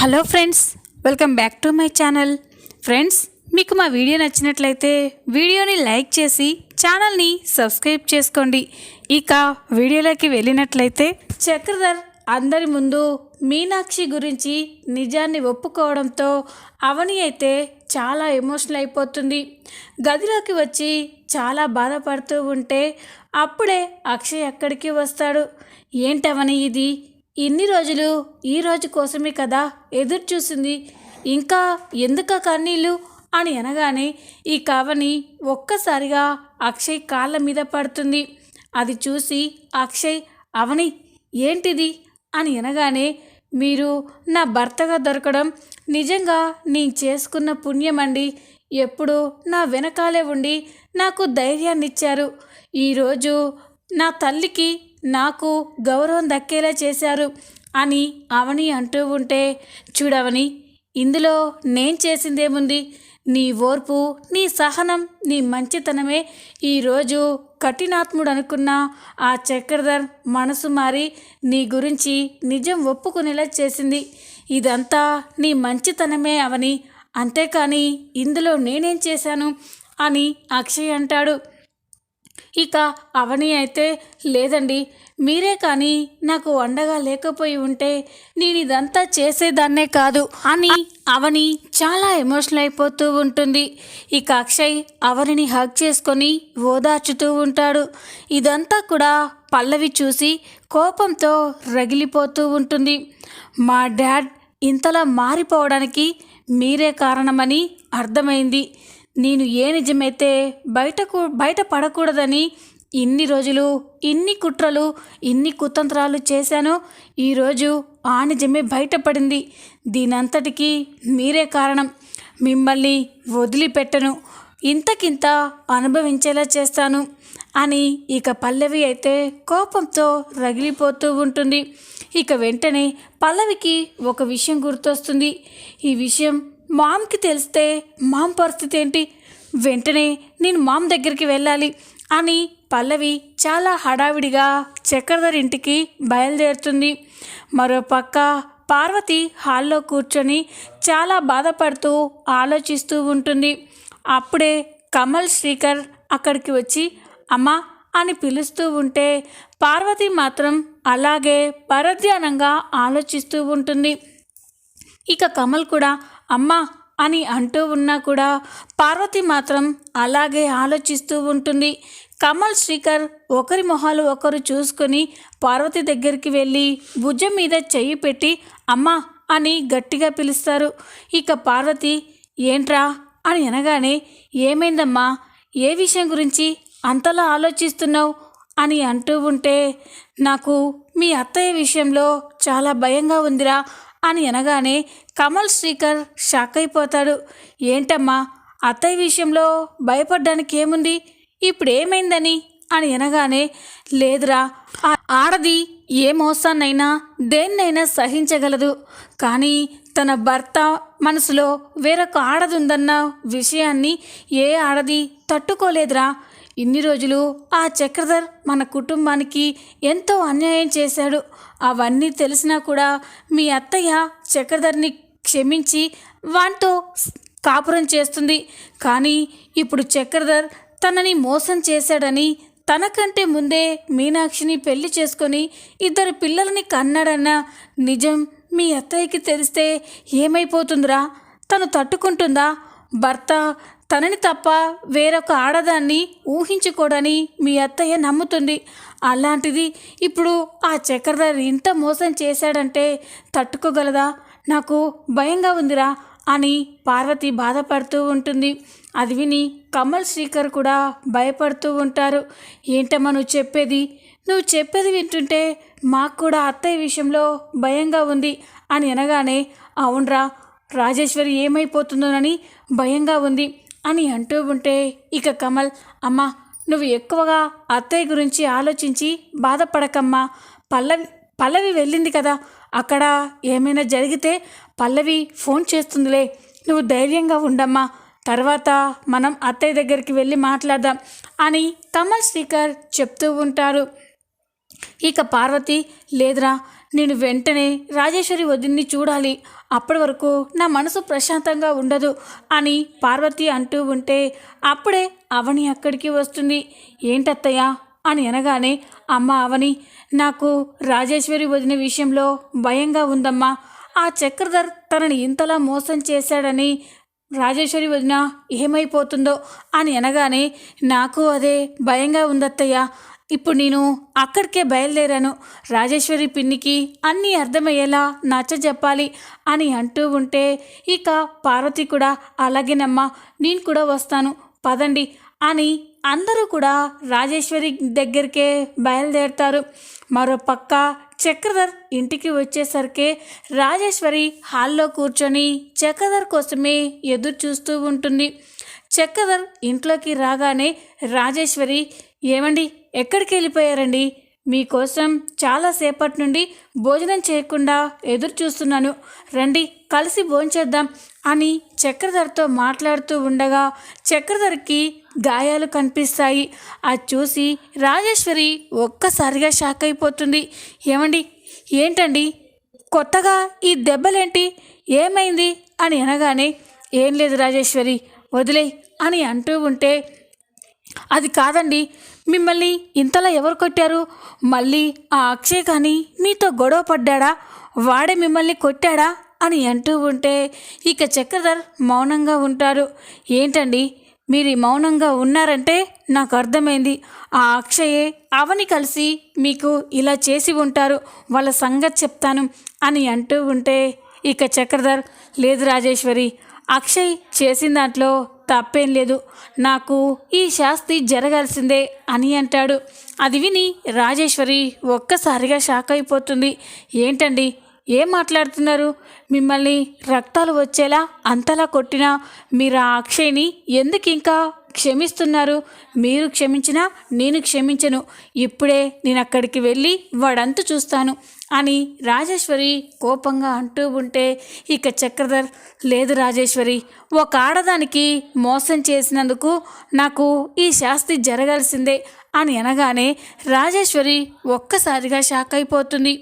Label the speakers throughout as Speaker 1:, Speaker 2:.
Speaker 1: Hello friends, welcome back to my channel. Friends, మీకు మా video నచ్చినట్లయితే వీడియోని లైక్ చేసి ఛానల్ని సబ్స్క్రైబ్ చేసుకోండి. ఇక వీడియోలోకి వెళ్ళినట్లయితే చక్రధర్ అందరి ముందు మీనాక్షి గురించి నిజాన్ని ఒప్పుకోవడంతో అవని అయితే చాలా ఎమోషనల్ అయిపోతుంది. గదిలోకి వచ్చి చాలా బాధపడుతూ ఉంటే అప్పుడే అక్షయ్ అక్కడికి వస్తాడు. ఏంటవని ఇది? ఇన్ని రోజులు ఈ రోజు కోసమే కదా ఎదురు చూసింది, ఇంకా ఎందుక కన్నీళ్ళు అని అనగానే ఈ కవని ఒక్కసారిగా అక్షయ్ కాళ్ళ మీద పడుతుంది. అది చూసి అక్షయ్, అవని ఏంటిది అని అనగానే, మీరు నా భర్తగా దొరకడం నిజంగా నేను చేసుకున్న పుణ్యమండి. ఎప్పుడు నా వెనకాలే ఉండి నాకు ధైర్యాన్ని ఇచ్చారు. ఈరోజు నా తల్లికి నాకు గౌరవం దక్కేలా చేశారు అని అవని అంటూ ఉంటే, చూడవని, ఇందులో నేను చేసిందేముంది? నీ ఓర్పు, నీ సహనం, నీ మంచితనమే ఈరోజు కఠినాత్ముడు అనుకున్న ఆ చక్రధర్ మనసు మారి నీ గురించి నిజం ఒప్పుకునేలా చేసింది. ఇదంతా నీ మంచితనమే అవని, అంతేకాని ఇందులో నేనేం చేశాను అని అక్షయ్ అంటాడు. ఇక అవని అయితే, లేదండి, మీరే కానీ నాకు అండగా లేకపోయి ఉంటే నేను ఇదంతా చేసేదాన్నే కాదు అని అవని చాలా ఎమోషనల్ అయిపోతూ ఉంటుంది. ఇక అక్షయ్ అవనిని హగ్ చేసుకొని ఓదార్చుతూ ఉంటాడు. ఇదంతా కూడా పల్లవి చూసి కోపంతో రగిలిపోతూ ఉంటుంది. మా డాడ్ ఇంతలా మారిపోవడానికి మీరే కారణమని అర్థమైంది. నేను ఏ నిజమైతే బయట పడకూడదని ఇన్ని రోజులు ఇన్ని కుట్రలు ఇన్ని కుతంత్రాలు చేశానో ఈరోజు ఆ నిజమే బయటపడింది. దీనంతటికీ మీరే కారణం. మిమ్మల్ని వదిలిపెట్టను, ఇంతకింత అనుభవించేలా చేస్తాను అని ఇక పల్లవి అయితే కోపంతో రగిలిపోతూ ఉంటుంది. ఇక వెంటనే పల్లవికి ఒక విషయం గుర్తొస్తుంది. ఈ విషయం మామ్కి తెలిస్తే మామ్ పరిస్థితి ఏంటి? వెంటనే నేను మామ్ దగ్గరికి వెళ్ళాలి అని పల్లవి చాలా హడావిడిగా చక్రధర్ ఇంటికి బయలుదేరుతుంది. మరోపక్క పార్వతి హాల్లో కూర్చొని చాలా బాధపడుతూ ఆలోచిస్తూ ఉంటుంది. అప్పుడే కమల్ శ్రీకర్ అక్కడికి వచ్చి అమ్మా అని పిలుస్తూ ఉంటే పార్వతి మాత్రం అలాగే పరధ్యానంగా ఆలోచిస్తూ ఉంటుంది. ఇక కమల్ కూడా అమ్మా అని అంటూ ఉన్నా కూడా పార్వతి మాత్రం అలాగే ఆలోచిస్తూ ఉంటుంది. కమల్ శ్రీకర్ ఒకరి మొహాలు ఒకరు చూసుకొని పార్వతి దగ్గరికి వెళ్ళి భుజం మీద చెయ్యి పెట్టి అమ్మా అని గట్టిగా పిలుస్తారు. ఇక పార్వతి ఏంట్రా అని అనగానే, ఏమైందమ్మా, ఏ విషయం గురించి అంతలా ఆలోచిస్తున్నావు అని అంటూ ఉంటే, నాకు మీ అత్తయ్య విషయంలో చాలా భయంగా ఉందిరా అని అనగానే కమల్ శ్రీకర్ షాక్ అయిపోతాడు. ఏంటమ్మా, అత్తయ్య విషయంలో భయపడ్డానికి ఏముంది, ఇప్పుడు ఏమైందని అని అనగానే, లేదురా, ఆడది ఏ మోసాన్నైనా దేన్నైనా సహించగలదు, కానీ తన భర్త మనసులో వేరొక ఆడది ఉందన్న విషయాన్ని ఏ ఆడది తట్టుకోలేదురా. ఇన్ని రోజులు ఆ చక్రధర్ మన కుటుంబానికి ఎంతో అన్యాయం చేశాడు. అవన్నీ తెలిసినా కూడా మీ అత్తయ్య చక్రధర్ని క్షమించి వానితో కాపురం చేస్తుంది. కానీ ఇప్పుడు చక్రధర్ తనని మోసం చేశాడని, తనకంటే ముందే మీనాక్షిని పెళ్లి చేసుకొని 2 పిల్లలని కన్నాడన్న నిజం మీ అత్తయ్యకి తెలిస్తే ఏమైపోతుందిరా? తను తట్టుకుంటుందా? భర్త తనని తప్ప వేరొక ఆడదాన్ని ఊహించుకోడని మీ అత్తయ్య నమ్ముతుంది. అలాంటిది ఇప్పుడు ఆ చక్రధర్ ఇంత మోసం చేశాడంటే తట్టుకోగలదా? నాకు భయంగా ఉందిరా అని పార్వతి బాధపడుతూ ఉంటుంది. అది విని కమల్ శ్రీకర్ కూడా భయపడుతూ ఉంటారు. ఏంటమ్మా నువ్వు చెప్పేది వింటుంటే మాకు కూడా అత్తయ్య విషయంలో భయంగా ఉంది అని అనగానే, అవునరా, రాజేశ్వరి ఏమైపోతుందోనని భయంగా ఉంది అని అంటూ ఉంటే ఇక కమల్, అమ్మా నువ్వు ఎక్కువగా అత్తయ్య గురించి ఆలోచించి బాధపడకమ్మా. పల్లవి వెళ్ళింది కదా, అక్కడ ఏమైనా జరిగితే పల్లవి ఫోన్ చేస్తుందిలే, నువ్వు ధైర్యంగా ఉండమ్మా, తర్వాత మనం అత్తయ్య దగ్గరికి వెళ్ళి మాట్లాడదాం అని కమల్ శ్రీకర్ చెప్తూ ఉంటారు. ఇక పార్వతి, లేదురా, నేను వెంటనే రాజేశ్వరి వదిన్ని చూడాలి, అప్పటి వరకు నా మనసు ప్రశాంతంగా ఉండదు అని పార్వతి అంటూ ఉంటే అప్పుడే అవని అక్కడికి వస్తుంది. ఏంటత్తయ్య అని అనగానే, అమ్మ అవని, నాకు రాజేశ్వరి వదిన విషయంలో భయంగా ఉందమ్మా. ఆ చక్రధర్ తనని ఇంతలా మోసం చేశాడని రాజేశ్వరి వదిన ఏమైపోతుందో అని అనగానే, నాకు అదే భయంగా ఉందత్తయ్య. ఇప్పుడు నేను అక్కడికే బయలుదేరాను. రాజేశ్వరి పిన్నికి అన్నీ అర్థమయ్యేలా నచ్చ చెప్పాలి అని అంటూ ఉంటే ఇక పార్వతి కూడా అలాగేనమ్మా, నేను కూడా వస్తాను పదండి అని అందరూ కూడా రాజేశ్వరి దగ్గరికే బయలుదేరుతారు. మరో పక్క చక్రధర్ ఇంటికి వచ్చేసరికి రాజేశ్వరి హాల్లో కూర్చొని చక్రధర్ కోసమే ఎదురు చూస్తూ ఉంటుంది. చక్రధర్ ఇంట్లోకి రాగానే రాజేశ్వరి, ఏమండి ఎక్కడికి వెళ్ళిపోయారండి? మీకోసం చాలాసేపటి నుండి భోజనం చేయకుండా ఎదురు చూస్తున్నాను, రండి కలిసి భోంచేద్దాం అని చక్రధర్తో మాట్లాడుతూ ఉండగా చక్రధర్కి గాయాలు కనిపిస్తాయి. అది చూసి రాజేశ్వరి ఒక్కసారిగా షాక్ అయిపోతుంది. ఏమండి ఏంటండి కొత్తగా ఈ దెబ్బలేంటి, ఏమైంది అని అనగానే, ఏం లేదు రాజేశ్వరి వదిలే అని అంటూ ఉంటే, అది కాదండి, మిమ్మల్ని ఇంతలా ఎవరు కొట్టారు? మళ్ళీ ఆ అక్షయ్ కానీ మీతో గొడవ పడ్డాడా? వాడే మిమ్మల్ని కొట్టాడా అని అంటూ ఉంటే ఇక చక్రధర్ మౌనంగా ఉంటారు. ఏంటండి మీరు మౌనంగా ఉన్నారంటే నాకు అర్థమైంది, ఆ అక్షయే అవని కలిసి మీకు ఇలా చేసి ఉంటారు, వాళ్ళ సంగతి చెప్తాను అని అంటూ ఉంటే ఇక చక్రధర్, లేదు రాజేశ్వరి, అక్షయ్ చేసిన దాంట్లో తప్పేం లేదు, నాకు ఈ శాస్తి జరగాల్సిందే అని అంటాడు. అది విని రాజేశ్వరి ఒక్కసారిగా షాక్ అయిపోతుంది. ఏంటండి ఏం మాట్లాడుతున్నారు? మిమ్మల్ని రక్తాలు వచ్చేలా అంతలా కొట్టినా మీరు ఆ అక్షయ్ని ఎందుకు ఇంకా క్షమిస్తున్నారు? మీరు క్షమించినా నేను క్షమించను, ఇప్పుడే నేను అక్కడికి వెళ్ళి వాడంతు చూస్తాను అని రాజేశ్వరి కోపంగా అంటూ ఉంటే ఇక చక్రధర్, లేదు రాజేశ్వరి, ఒక ఆడదానికి మోసం చేసినందుకు నాకు ఈ శాస్తి జరగాల్సిందే అని అనగానే రాజేశ్వరి ఒక్కసారిగా షాక్ అయిపోతుంది.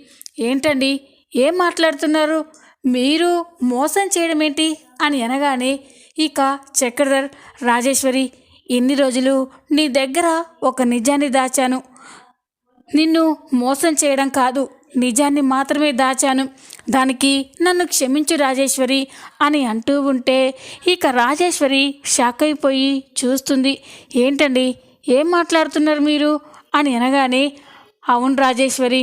Speaker 1: ఏంటండి ఏం మాట్లాడుతున్నారు? మీరు మోసం చేయడం ఏంటి అని అనగానే ఇక చక్రధర్, రాజేశ్వరి, ఇన్ని రోజులు నీ దగ్గర ఒక నిజాన్ని దాచాను, నిన్ను మోసం చేయడం కాదు, నిజాన్ని మాత్రమే దాచాను, దానికి నన్ను క్షమించు రాజేశ్వరి అని అంటూ ఉంటే ఇక రాజేశ్వరి షాక్ అయిపోయి చూస్తుంది. ఏంటండి ఏం మాట్లాడుతున్నారు మీరు అని అనగానే, అవును రాజేశ్వరి,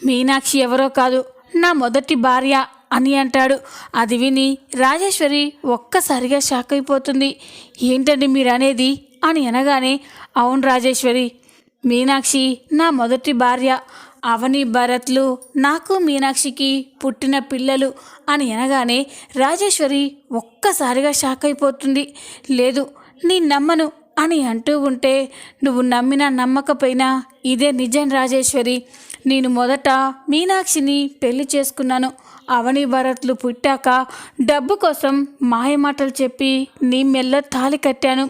Speaker 1: మీనాక్షి ఎవరో కాదు, నా మొదటి భార్య అని అంటాడు. అది విని రాజేశ్వరి ఒక్కసారిగా షాక్ అయిపోతుంది. ఏంటండి మీరు అనేది అని అనగానే, అవును రాజేశ్వరి, మీనాక్షి నా మొదటి భార్య, అవని భరత్లు నాకు మీనాక్షికి పుట్టిన పిల్లలు అని అనగానే రాజేశ్వరి ఒక్కసారిగా షాక్ అయిపోతుంది. లేదు నేను నమ్మను అని అంటూ ఉంటే, నువ్వు నమ్మినా నమ్మకపోయినా ఇదే నిజం రాజేశ్వరి, నేను మొదట మీనాక్షిని పెళ్లి చేసుకున్నాను, అవని భరత్లు పుట్టాక డబ్బు కోసం మాయమాటలు చెప్పి నీ మెల్ల తాళి కట్టాను,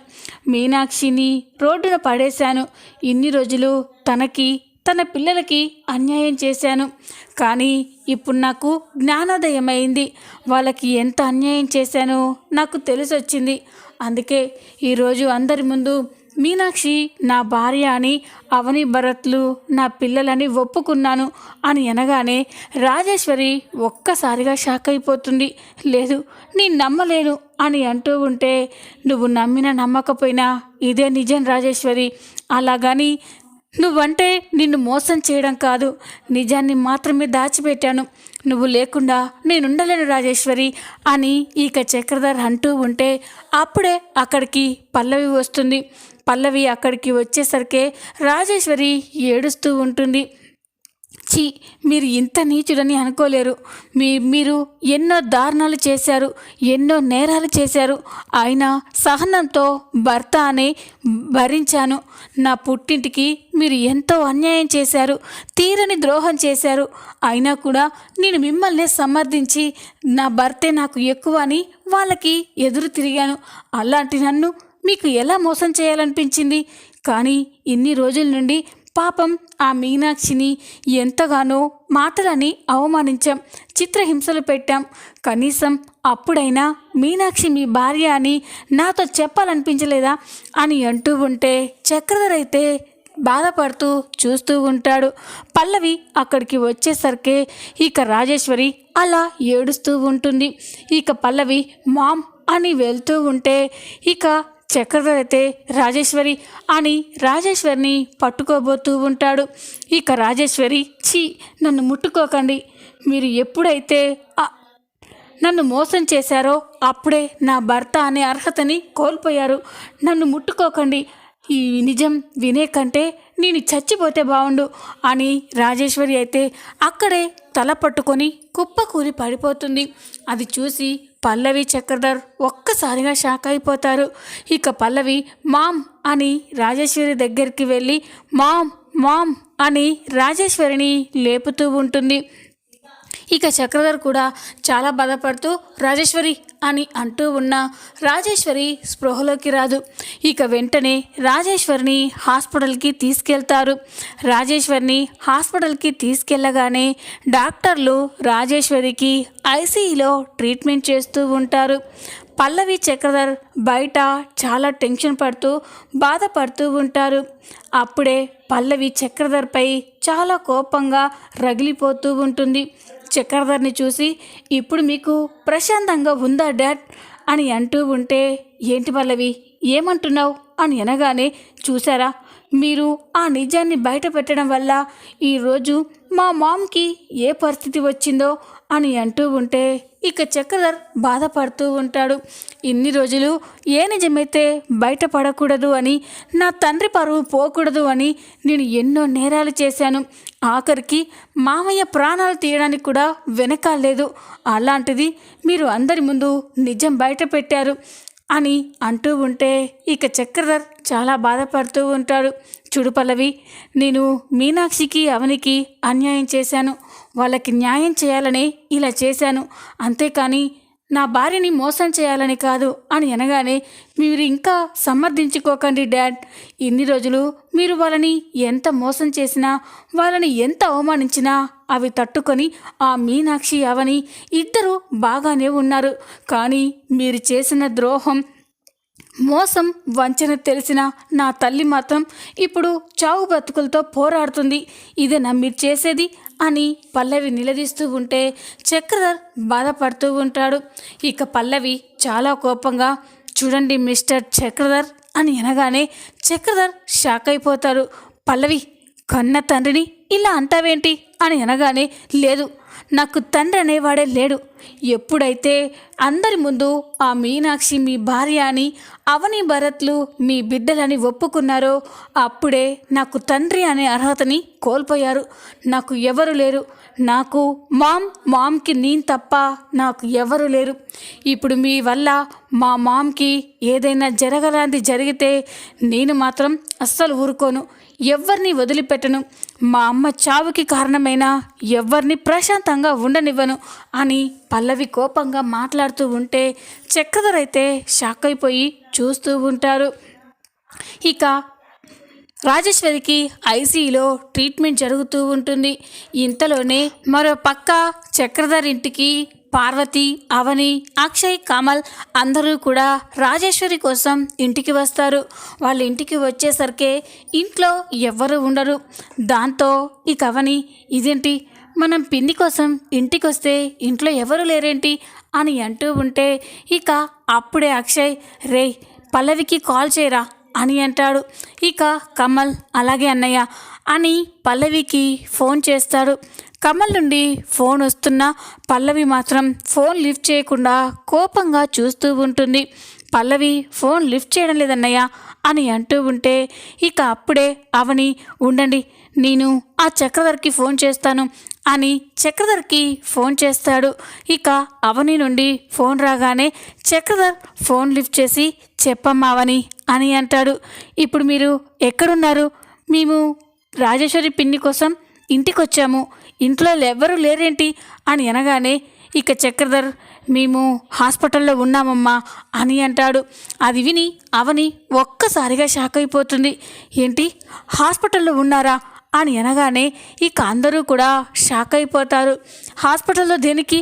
Speaker 1: మీనాక్షిని రోడ్డున పడేశాను, ఇన్ని రోజులు తనకి తన పిల్లలకి అన్యాయం చేశాను, కానీ ఇప్పుడు నాకు జ్ఞానోదయం అయింది, వాళ్ళకి ఎంత అన్యాయం చేశానో నాకు తెలిసొచ్చింది, అందుకే ఈరోజు అందరి ముందు మీనాక్షి నా భార్య అని, అవని భరత్లు నా పిల్లలని ఒప్పుకున్నాను అని అనగానే రాజేశ్వరి ఒక్కసారిగా షాక్ అయిపోతుంది. లేదు నేను నమ్మలేను అని అంటూ ఉంటే, నువ్వు నమ్మినా నమ్మకపోయినా ఇదే నిజం రాజేశ్వరి, అలాగని నువ్వంటే నిన్ను మోసం చేయడం కాదు, నిజాన్ని మాత్రమే దాచిపెట్టాను, నువ్వు లేకుండా నేనుండలేను రాజేశ్వరి అని ఇక చక్రధర్ అంటూ ఉంటే అప్పుడే అక్కడికి పల్లవి వస్తుంది. పల్లవి అక్కడికి వచ్చేసరికి రాజేశ్వరి ఏడుస్తూ ఉంటుంది. ఛీ, మీరు ఇంత నీచుడని అనుకోలేరు, మీరు ఎన్నో దారుణాలు చేశారు, ఎన్నో నేరాలు చేశారు, అయినా సహనంతో భర్త అని భరించాను, నా పుట్టింటికి మీరు ఎంతో అన్యాయం చేశారు, తీరని ద్రోహం చేశారు, అయినా కూడా నేను మిమ్మల్ని సమర్థించి నా భర్తే నాకు ఎక్కువ అని వాళ్ళకి ఎదురు తిరిగాను, అలాంటి నన్ను మీకు ఎలా మోసం చేయాలనిపించింది? కానీ ఇన్ని రోజుల నుండి పాపం ఆ మీనాక్షిని ఎంతగానో మాటలని అవమానించాం, చిత్రహింసలు పెట్టాం. కనీసం అప్పుడైనా మీనాక్షి మీ భార్య అని నాతో చెప్పాలనిపించలేదా అని అంటూ ఉంటే చక్రధర్ అయితే బాధపడుతూ చూస్తూ ఉంటాడు. పల్లవి అక్కడికి వచ్చేసరికి ఇక రాజేశ్వరి అలా ఏడుస్తూ ఉంటుంది. ఇక పల్లవి మామ్ అని వెళ్తూ ఉంటే ఇక చక్రధర్ అయితే రాజేశ్వరి అని రాజేశ్వరిని పట్టుకోబోతూ ఉంటాడు. ఇక రాజేశ్వరి నన్ను ముట్టుకోకండి, మీరు ఎప్పుడైతే నన్ను మోసం చేశారో అప్పుడే నా భర్త అనే అర్హతని కోల్పోయారు, నన్ను ముట్టుకోకండి, ఈ నిజం వినే కంటే నేను చచ్చిపోతే బాగుండు అని రాజేశ్వరి అయితే అక్కడే తల పట్టుకొని కుప్పకూలి పడిపోతుంది. అది చూసి పల్లవి చక్రధర్ ఒక్కసారిగా షాక్ అయిపోతారు. ఇక పల్లవి మామ్ అని రాజేశ్వరి దగ్గరికి వెళ్ళి మామ్ మామ్ అని రాజేశ్వరిని లేపుతూ ఉంటుంది. ఇక చక్రధర్ కూడా చాలా బాధపడుతూ రాజేశ్వరి అని అంటూ ఉన్న రాజేశ్వరి స్పృహలోకి రాదు. ఇక వెంటనే రాజేశ్వరిని హాస్పిటల్కి తీసుకెళ్తారు. రాజేశ్వరిని హాస్పిటల్కి తీసుకెళ్ళగానే డాక్టర్లు రాజేశ్వరికి ఐసీయూలో ట్రీట్మెంట్ చేస్తూ ఉంటారు. పల్లవి చక్రధర్ బయట చాలా టెన్షన్ పడుతూ బాధపడుతూ ఉంటారు. అప్పుడే పల్లవి చక్రధర్పై చాలా కోపంగా రగిలిపోతూ ఉంటుంది. చక్రధర్ని చూసి ఇప్పుడు మీకు ప్రశాంతంగా ఉందా డాడ్ అని అంటూ ఉంటే ఏంటి పల్లవి ఏమంటున్నావు అని అనగానే చూసారా, మీరు ఆ నిజాన్ని బయట పెట్టడం వల్ల ఈరోజు మా మామ్కి ఏ పరిస్థితి వచ్చిందో అని అంటూ ఉంటే ఇక చక్రధర్ బాధపడుతూ ఉంటాడు. ఇన్ని రోజులు ఏ నిజమైతే బయటపడకూడదు అని, నా తండ్రి పరువు పోకూడదు అని నేను ఎన్నో నేరాలు చేశాను. ఆఖరికి మామయ్య ప్రాణాలు తీయడానికి కూడా వెనకాలేదు. అలాంటిది మీరు అందరి ముందు నిజం బయట పెట్టారు అని అంటూ ఉంటే ఇక చక్రధర్ చాలా బాధపడుతూ ఉంటాడు. చూడు పల్లవి, నేను మీనాక్షికి అవనికి అన్యాయం చేశాను, వాళ్ళకి న్యాయం చేయాలని ఇలా చేశాను, అంతేకాని నా భార్యని మోసం చేయాలని కాదు అని అనగానే మీరు ఇంకా సమర్థించుకోకండి డాడ్. ఇన్ని రోజులు మీరు వాళ్ళని ఎంత మోసం చేసినా, వాళ్ళని ఎంత అవమానించినా అవి తట్టుకొని ఆ మీనాక్షి అవని ఇద్దరు బాగానే ఉన్నారు. కానీ మీరు చేసిన ద్రోహం, మోసం, వంచన తెలిసిన నా తల్లి మాత్రం ఇప్పుడు చావు బతుకులతో పోరాడుతుంది. ఇదేనా మీరు చేసేది అని పల్లవి నిలదీస్తూ ఉంటే చక్రధర్ బాధపడుతూ ఉంటాడు. ఇక పల్లవి చాలా కోపంగా చూడండి మిస్టర్ చక్రధర్ అని అనగానే చక్రధర్ షాక్ అయిపోతారు. పల్లవి, కన్న తండ్రిని ఇలా అంటావేంటి అని అనగానే లేదు, నాకు తండ్రి అనేవాడే లేడు. ఎప్పుడైతే అందరి ముందు ఆ మీనాక్షి మీ భార్య అని, అవని భరత్లు మీ బిడ్డలని ఒప్పుకున్నారో అప్పుడే నాకు తండ్రి అనే అర్హతని కోల్పోయారు. నాకు ఎవరు లేరు. నాకు మామ్కి నేను తప్ప నాకు ఎవరు లేరు. ఇప్పుడు మీ వల్ల మా మామ్కి ఏదైనా జరగలాంటి జరిగితే నేను మాత్రం అస్సలు ఊరుకోను, ఎవరిని వదిలిపెట్టను. మా అమ్మ చావుకి కారణమైన ఎవరిని ప్రశాంతంగా ఉండనివ్వను అని పల్లవి కోపంగా మాట్లాడుతూ ఉంటే చక్రధర్ అయితే షాక్ అయిపోయి చూస్తూ ఉంటారు. ఇక రాజేశ్వరికి ఐసీయూలో ట్రీట్మెంట్ జరుగుతూ ఉంటుంది. ఇంతలోనే మరో పక్క చక్రధర్ ఇంటికి పార్వతి, అవని, అక్షయ్, కమల్ అందరూ కూడా రాజేశ్వరి కోసం ఇంటికి వస్తారు. వాళ్ళ ఇంటికి వచ్చేసరికి ఇంట్లో ఎవ్వరూ ఉండరు. దాంతో ఇక అవని ఇదేంటి, మనం పిన్ని కోసం ఇంటికి వస్తే ఇంట్లో ఎవరు లేరేంటి అని అంటూ ఉంటే ఇక అప్పుడే అక్షయ్ రే పల్లవికి కాల్ చేయరా అని అంటాడు. ఇక కమల్ అలాగే అన్నయ్య అని పల్లవికి ఫోన్ చేస్తాడు. కమల్ నుండి ఫోన్ వస్తున్నా పల్లవి మాత్రం ఫోన్ లిఫ్ట్ చేయకుండా కోపంగా చూస్తూ ఉంటుంది. పల్లవి ఫోన్ లిఫ్ట్ చేయడం లేదన్నయ్య అని అంటూ ఉంటే ఇక అప్పుడే అవని ఉండండి, నేను ఆ చక్రధర్కి ఫోన్ చేస్తాను అని చక్రధర్కి ఫోన్ చేస్తాడు. ఇక అవని నుండి ఫోన్ రాగానే చక్రధర్ ఫోన్ లిఫ్ట్ చేసి చెప్పమ్మా అవని అని అంటాడు. ఇప్పుడు మీరు ఎక్కడున్నారు? మేము రాజేశ్వరి పిన్ని కోసం ఇంటికి వచ్చాము, ఇంట్లో ఎవరు లేరేంటి అని అనగానే ఇక చక్రధర్ మేము హాస్పిటల్లో ఉన్నామమ్మా అని అంటాడు. అది విని అవని ఒక్కసారిగా షాక్ అయిపోతుంది. ఏంటి, హాస్పిటల్లో ఉన్నారా అని అనగానే ఇక అందరూ కూడా షాక్ అయిపోతారు. హాస్పిటల్లో దేనికి,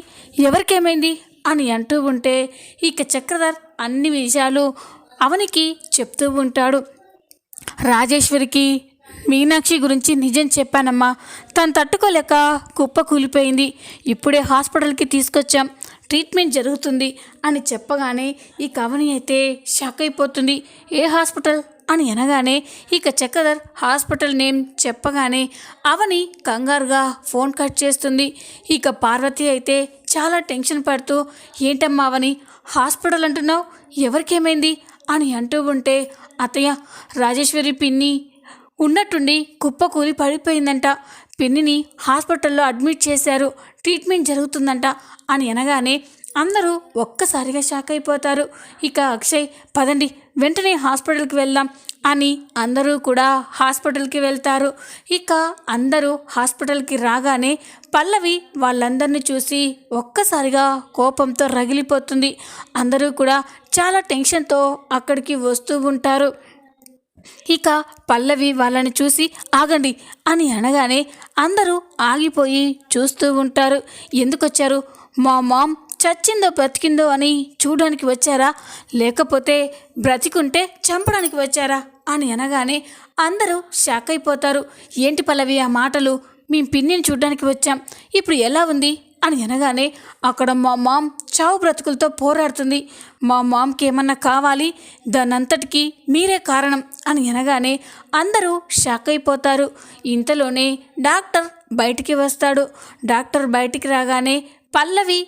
Speaker 1: ఎవరికేమైంది అని అంటూ ఉంటే ఇక చక్రధర్ అన్ని విషయాలు అవనికి చెప్తూ ఉంటాడు. రాజేశ్వరికి మీనాక్షి గురించి నిజం చెప్పానమ్మా, తను తట్టుకోలేక కుప్ప కూలిపోయింది. ఇప్పుడే హాస్పిటల్కి తీసుకొచ్చాం, ట్రీట్మెంట్ జరుగుతుంది అని చెప్పగానే ఇక అవని అయితే షాక్ అయిపోతుంది. ఏ హాస్పిటల్ అని అనగానే ఇక చక్రధర్ హాస్పిటల్ నేమ్ చెప్పగానే అవని కంగారుగా ఫోన్ కట్ చేస్తుంది. ఇక పార్వతి అయితే చాలా టెన్షన్ పడుతూ, ఏంటమ్మా అవని హాస్పిటల్ అంటున్నావు, ఎవరికేమైంది అని అంటూ ఉంటే, అత్తయ్య రాజేశ్వరి పిన్ని ఉన్నట్టుండి కుప్ప కూలి పడిపోయిందంట, పిన్నిని హాస్పిటల్లో అడ్మిట్ చేశారు, ట్రీట్మెంట్ జరుగుతుందంట అని అనగానే అందరూ ఒక్కసారిగా షాక్ అయిపోతారు. ఇక అక్షయ్ పదండి వెంటనే హాస్పిటల్కి వెళ్దాం అని అందరూ కూడా హాస్పిటల్కి వెళ్తారు. ఇక అందరూ హాస్పిటల్కి రాగానే పల్లవి వాళ్ళందరినీ చూసి ఒక్కసారిగా కోపంతో రగిలిపోతుంది. అందరూ కూడా చాలా టెన్షన్తో అక్కడికి వస్తూ ఉంటారు. ఇక పల్లవి వాళ్ళని చూసి ఆగండి అని అనగానే అందరూ ఆగిపోయి చూస్తూ ఉంటారు. ఎందుకొచ్చారు, మా మామ్ చచ్చిందో బ్రతికిందో అని చూడడానికి వచ్చారా, లేకపోతే బ్రతికుంటే చంపడానికి వచ్చారా అని అనగానే అందరూ షాక్ అయిపోతారు. ఏంటి పల్లవి ఆ మాటలు, మేము పిన్నిని చూడడానికి వచ్చాం, ఇప్పుడు ఎలా ఉంది అని అనగానే అక్కడ మా మామ్ చావు బ్రతుకులతో పోరాడుతుంది, మా మామ్కి ఏమన్నా కావాలి, దానంతటికీ మీరే కారణం అని అనగానే అందరూ షాక్ అయిపోతారు. ఇంతలోనే డాక్టర్ బయటికి వస్తాడు. డాక్టర్ బయటికి రాగానే పల్లవి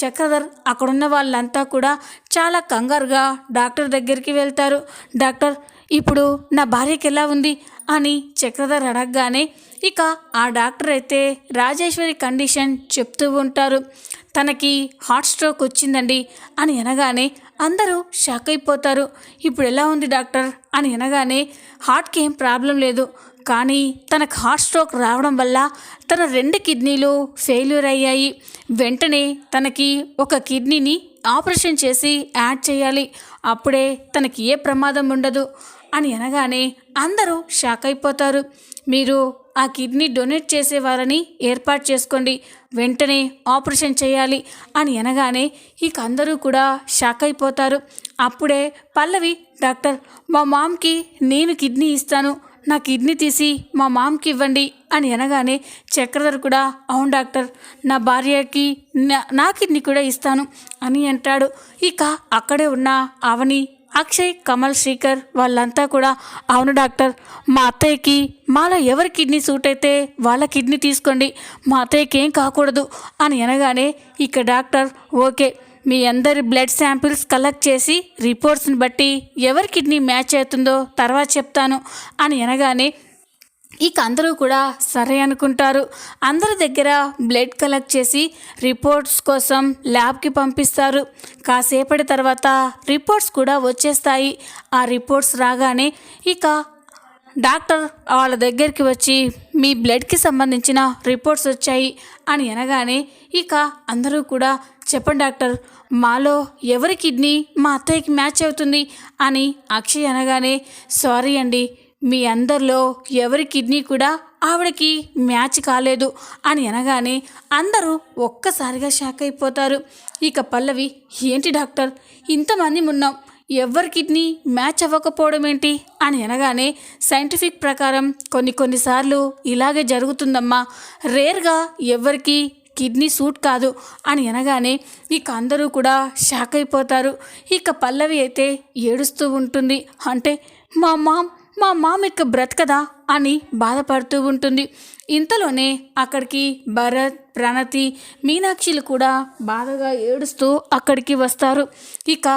Speaker 1: చక్రధర్ అక్కడున్న వాళ్ళంతా కూడా చాలా కంగారుగా డాక్టర్ దగ్గరికి వెళ్తారు. డాక్టర్ ఇప్పుడు నా భార్యకి ఎలా ఉంది అని చక్రధర్ అడగగానే ఇక ఆ డాక్టర్ అయితే రాజేశ్వరి కండిషన్ చెప్తూ ఉంటారు. తనకి హార్ట్ స్ట్రోక్ వచ్చిందండి అని అనగానే అందరూ షాక్ అయిపోతారు. ఇప్పుడు ఎలా ఉంది డాక్టర్ అని అనగానే హార్ట్కి ఏం ప్రాబ్లం లేదు, కానీ తనకు హార్ట్ స్ట్రోక్ రావడం వల్ల తన 2 కిడ్నీలు ఫెయిల్యూర్ అయ్యాయి. వెంటనే తనకి ఒక కిడ్నీని ఆపరేషన్ చేసి యాడ్ చేయాలి, అప్పుడే తనకి ఏ ప్రమాదం ఉండదు అని అనగానే అందరూ షాక్ అయిపోతారు. మీరు ఆ కిడ్నీ డొనేట్ చేసేవారని ఏర్పాటు చేసుకోండి, వెంటనే ఆపరేషన్ చేయాలి అని అనగానే ఇక అందరూ కూడా షాక్ అయిపోతారు. అప్పుడే పల్లవి డాక్టర్ మా మామ్కి నేను కిడ్నీ ఇస్తాను, నా కిడ్నీ తీసి మా మామ్కి ఇవ్వండి అని అనగానే చక్రధర్ కూడా అవును డాక్టర్, నా భార్యకి నా కిడ్నీ కూడా ఇస్తాను అని అంటాడు. ఇక అక్కడే ఉన్న అవని, అక్షయ్, కమల్, శ్రీకర్ వాళ్ళంతా కూడా అవును డాక్టర్, మా అత్తయ్యకి మాలో ఎవరి కిడ్నీ సూట్ అయితే వాళ్ళ కిడ్నీ తీసుకోండి, మా అత్తయ్యకి ఏం కాకూడదు అని అనగానే ఇక డాక్టర్ ఓకే, మీ అందరి బ్లడ్ శాంపిల్స్ కలెక్ట్ చేసి రిపోర్ట్స్ని బట్టి ఎవరి కిడ్నీ మ్యాచ్ అవుతుందో తర్వాత చెప్తాను అని అనగానే ఇక అందరూ కూడా సరే అనుకుంటారు. అందరి దగ్గర బ్లడ్ కలెక్ట్ చేసి రిపోర్ట్స్ కోసం ల్యాబ్కి పంపిస్తారు. కాసేపటి తర్వాత రిపోర్ట్స్ కూడా వచ్చేస్తాయి. ఆ రిపోర్ట్స్ రాగానే ఇక డాక్టర్ వాళ్ళ దగ్గరికి వచ్చి మీ బ్లడ్కి సంబంధించిన రిపోర్ట్స్ వచ్చాయి అని అనగానే ఇక అందరూ కూడా చెప్పండి డాక్టర్, మాలో ఎవరి కిడ్నీ మా అత్తయ్యకి మ్యాచ్ అవుతుంది అని అక్షయ్ అనగానే సారీ అండి, మీ అందరిలో ఎవరి కిడ్నీ కూడా ఆవిడకి మ్యాచ్ కాలేదు అని అనగానే అందరూ ఒక్కసారిగా షాక్ అయిపోతారు. ఇక పల్లవి ఏంటి డాక్టర్, ఇంతమంది ఉన్నాం, ఎవరి కిడ్నీ మ్యాచ్ అవ్వకపోవడం ఏంటి అని అనగానే సైంటిఫిక్ ప్రకారం కొన్నిసార్లు ఇలాగే జరుగుతుందమ్మా, రేర్గా ఎవరికి కిడ్నీ సూట్ కాదు అని అనగానే ఇక అందరూ కూడా షాక్ అయిపోతారు. ఇక పల్లవి అయితే ఏడుస్తూ ఉంటుంది. అంటే మా మామ్ ఇక బ్రతకదా అని బాధపడుతూ ఉంటుంది. ఇంతలోనే అక్కడికి భరత్, ప్రణతి, మీనాక్షిలు కూడా బాధగా ఏడుస్తూ అక్కడికి వస్తారు. ఇక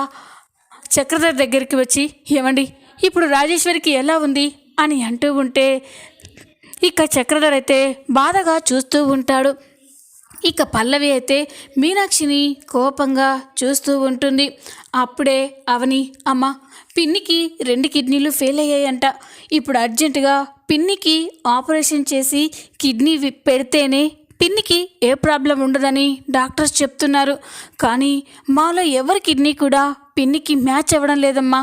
Speaker 1: చక్రధర్ దగ్గరికి వచ్చి ఏమండి ఇప్పుడు రాజేశ్వరికి ఎలా ఉంది అని అంటూ ఉంటే ఇక చక్రధర్ అయితే బాధగా చూస్తూ ఉంటాడు. ఇక పల్లవి అయితే మీనాక్షిని కోపంగా చూస్తూ ఉంటుంది. అప్పుడే అవని అమ్మ పిన్నికి 2 కిడ్నీలు ఫెయిల్ అయ్యాయంట, ఇప్పుడు అర్జెంటుగా పిన్నికి ఆపరేషన్ చేసి కిడ్నీ పెడితేనే పిన్నికి ఏ ప్రాబ్లం ఉండదని డాక్టర్స్ చెప్తున్నారు. కానీ మాలో ఎవరి కిడ్నీ కూడా పిన్నికి మ్యాచ్ అవ్వడం లేదమ్మా,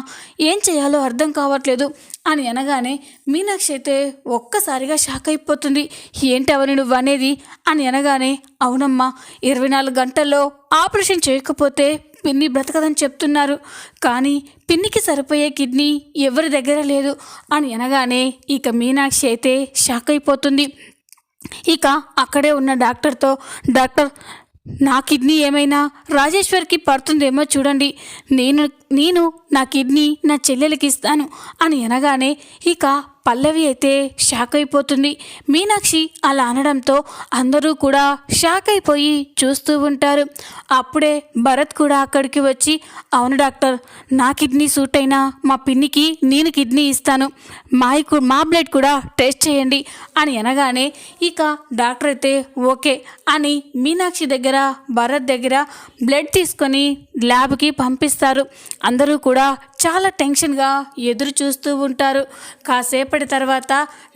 Speaker 1: ఏం చేయాలో అర్థం కావట్లేదు అని అనగానే మీనాక్షి అయితే ఒక్కసారిగా షాక్ అయిపోతుంది. ఏంటవని నువ్వు అనేది అని అనగానే, అవునమ్మా 24 గంటల్లో ఆపరేషన్ చేయకపోతే పిన్ని బ్రతకదని చెప్తున్నారు. కానీ పిన్నికి సరిపోయే కిడ్నీ ఎవరి దగ్గర లేదు అని అనగానే ఇక మీనాక్షి అయితే షాక్ అయిపోతుంది. ఇక అక్కడే ఉన్న డాక్టర్తో, డాక్టర్ నా కిడ్నీ ఏమైనా రాజేశ్వర్కి పడుతుందేమో చూడండి, నేను నా కిడ్నీ నా చెల్లెలకి ఇస్తాను అని అనగానే ఇక పల్లవి అయితే షాక్ అయిపోతుంది. మీనాక్షి అలా అనడంతో అందరూ కూడా షాక్ అయిపోయి చూస్తూ ఉంటారు. అప్పుడే భరత్ కూడా అక్కడికి వచ్చి, అవును డాక్టర్, నా కిడ్నీ సూట్ అయినా మా పిన్నికి నేను కిడ్నీ ఇస్తాను, మా బ్లడ్ కూడా టెస్ట్ చేయండి అని అనగానే ఇక డాక్టర్ అయితే ఓకే అని మీనాక్షి దగ్గర భరత్ దగ్గర బ్లడ్ తీసుకొని ల్యాబ్కి పంపిస్తారు. అందరూ కూడా చాలా టెన్షన్గా ఎదురు చూస్తూ ఉంటారు. కాసేపటి తర్వాత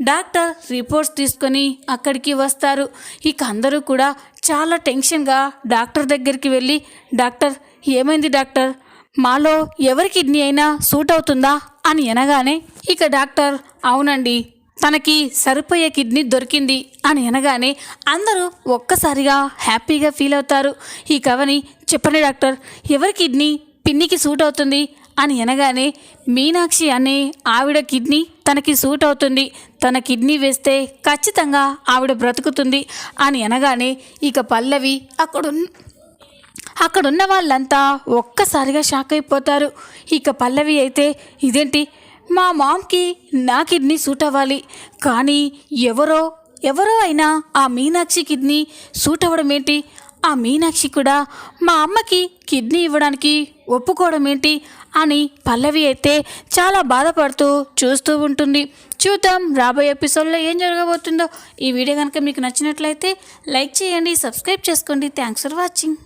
Speaker 1: డాక్టర్ రిపోర్ట్స్ తీసుకొని అక్కడికి వస్తారు. ఇక అందరూ కూడా చాలా టెన్షన్గా డాక్టర్ దగ్గరికి వెళ్ళి, డాక్టర్ ఏమైంది డాక్టర్, మాలో ఎవరి కిడ్నీ అయినా సూట్ అవుతుందా అని అనగానే ఇక డాక్టర్ అవునండి, తనకి సరిపోయే కిడ్నీ దొరికింది అని అనగానే అందరూ ఒక్కసారిగా హ్యాపీగా ఫీల్ అవుతారు. ఈ కవని చెప్పండి డాక్టర్, ఎవరి కిడ్నీ పిన్నికి సూట్ అవుతుంది అని అనగానే మీనాక్షి అనే ఆవిడ కిడ్నీ తనకి సూట్ అవుతుంది, తన కిడ్నీ వేస్తే ఖచ్చితంగా ఆవిడ బ్రతుకుతుంది అని అనగానే ఇక పల్లవి అక్కడున్న వాళ్ళంతా ఒక్కసారిగా షాక్ అయిపోతారు. ఇక పల్లవి అయితే ఇదేంటి, మా మామ్కి నా కిడ్నీ సూట్ అవ్వాలి, కానీ ఎవరో అయినా ఆ మీనాక్షి కిడ్నీ సూట్ అవ్వడం ఏంటి, ఆ మీనాక్షి కూడా మా అమ్మకి కిడ్నీ ఇవ్వడానికి ఒప్పుకోవడం ఏంటి అని పల్లవి అయితే చాలా బాధపడుతూ చూస్తూ ఉంటుంది. చూద్దాం రాబోయే ఎపిసోడ్లో ఏం జరగబోతుందో. ఈ వీడియో కనుక మీకు నచ్చినట్లయితే లైక్ చేయండి, సబ్స్క్రైబ్ చేసుకోండి. Thanks for watching.